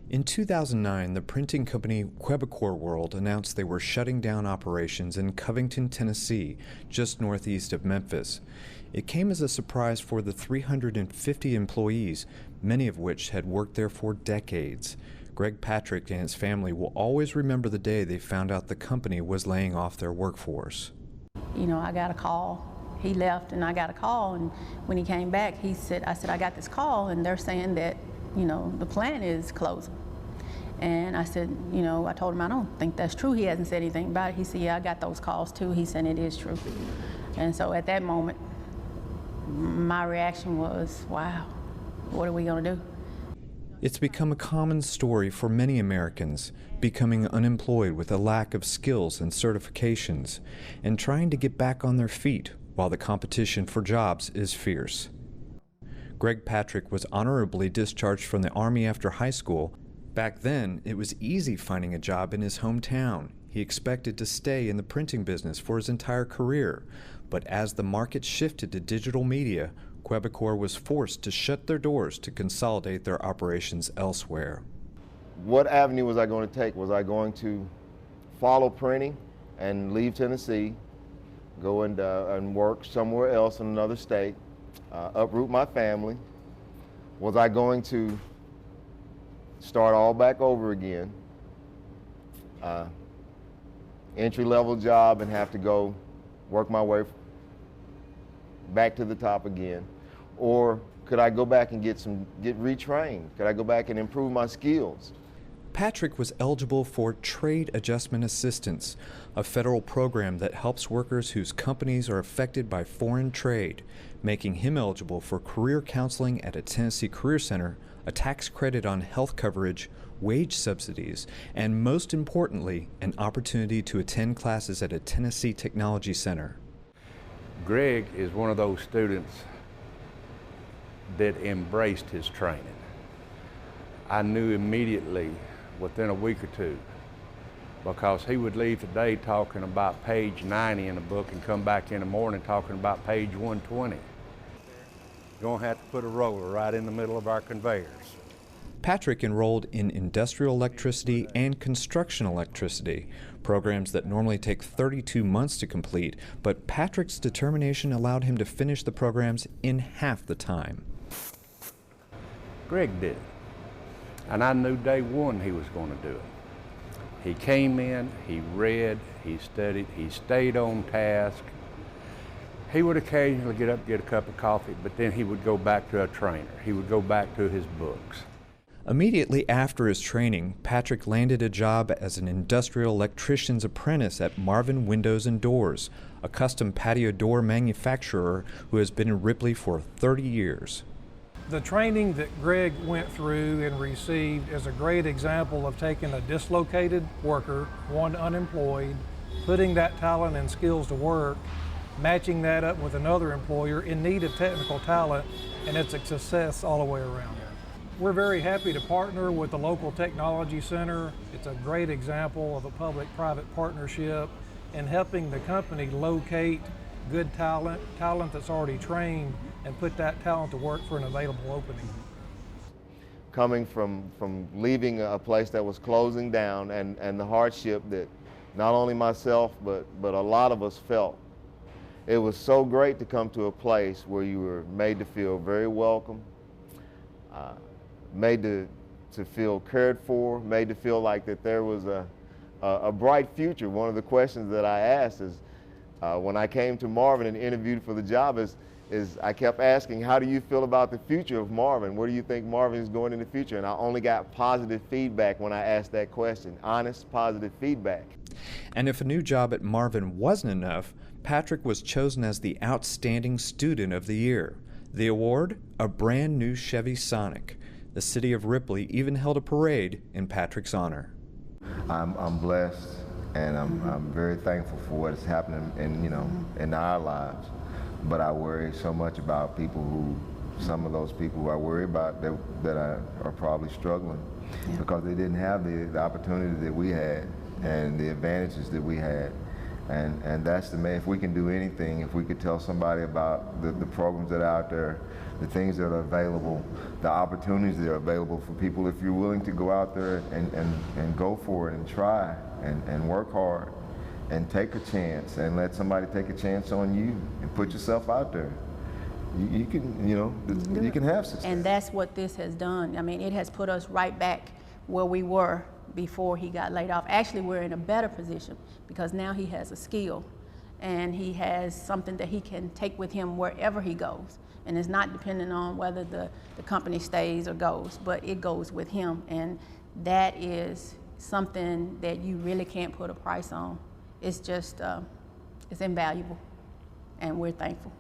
In 2009, the printing company Quebecor World announced they were shutting down operations in Covington, Tennessee, just northeast of Memphis. It came as a surprise for the 350 employees, many of which had worked there for decades. Greg Patrick and his family will always remember the day they found out the company was laying off their workforce. I got a call. He left and I got a call, and when he came back, I said, I got this call and they're saying that the plant is closing. And I said, I told him I don't think that's true. He hasn't said anything about it. He said, yeah, I got those calls too. He said it is true. And so at that moment, my reaction was, wow, what are we going to do? It's become a common story for many Americans, becoming unemployed with a lack of skills and certifications, and trying to get back on their feet while the competition for jobs is fierce. Greg Patrick was honorably discharged from the Army after high school. Back then, it was easy finding a job in his hometown. He expected to stay in the printing business for his entire career. But as the market shifted to digital media, Quebecor was forced to shut their doors to consolidate their operations elsewhere. What avenue was I going to take? Was I going to follow printing and leave Tennessee, go and work somewhere else in another state, uproot my family? Was I going to start all back over again, entry-level job, and have to go work my way back to the top again? Or could I go back and get retrained? Could I go back and improve my skills? Patrick was eligible for Trade Adjustment Assistance, a federal program that helps workers whose companies are affected by foreign trade, making him eligible for career counseling at a Tennessee Career Center, a tax credit on health coverage, wage subsidies, and most importantly, an opportunity to attend classes at a Tennessee Technology Center. Greg is one of those students that embraced his training. I knew immediately within a week or two, because he would leave the day talking about page 90 in the book and come back in the morning talking about page 120. You're going to have to put a roller right in the middle of our conveyors. Patrick enrolled in industrial electricity and construction electricity, programs that normally take 32 months to complete, but Patrick's determination allowed him to finish the programs in half the time. Greg did it, and I knew day one he was going to do it. He came in, he read, he studied, he stayed on task. He would occasionally get up, get a cup of coffee, but then he would go back to a trainer. He would go back to his books. Immediately after his training, Patrick landed a job as an industrial electrician's apprentice at Marvin Windows and Doors, a custom patio door manufacturer who has been in Ripley for 30 years. The training that Greg went through and received is a great example of taking a dislocated worker, one unemployed, putting that talent and skills to work, matching that up with another employer in need of technical talent, and it's a success all the way around. We're very happy to partner with the local technology center. It's a great example of a public-private partnership in helping the company locate good talent that's already trained, and put that talent to work for an available opening. Coming from leaving a place that was closing down and the hardship that not only myself but a lot of us felt, it was so great to come to a place where you were made to feel very welcome, made to feel cared for, made to feel like that there was a bright future. One of the questions that I asked is, when I came to Marvin and interviewed for the job is I kept asking, how do you feel about the future of Marvin? Where do you think Marvin is going in the future? And I only got positive feedback when I asked that question, honest, positive feedback. And if a new job at Marvin wasn't enough, Patrick was chosen as the Outstanding Student of the Year. The award, a brand new Chevy Sonic. The city of Ripley even held a parade in Patrick's honor. I'm blessed, and I'm very thankful for what is happening in our lives. But I worry so much about some of those people who I worry about that are probably struggling, because they didn't have the opportunity that we had and the advantages that we had. And that's the main, if we can do anything, if we could tell somebody about the programs that are out there, the things that are available, the opportunities that are available for people, if you're willing to go out there and go for it and try and work hard and take a chance and let somebody take a chance on you and put yourself out there, you can, you can have success. And that's what this has done. I mean, it has put us right back where we were before he got laid off. Actually, we're in a better position because now he has a skill and he has something that he can take with him wherever he goes. And it's not dependent on whether the company stays or goes, but it goes with him. And that is something that you really can't put a price on. It's just, it's invaluable, and we're thankful.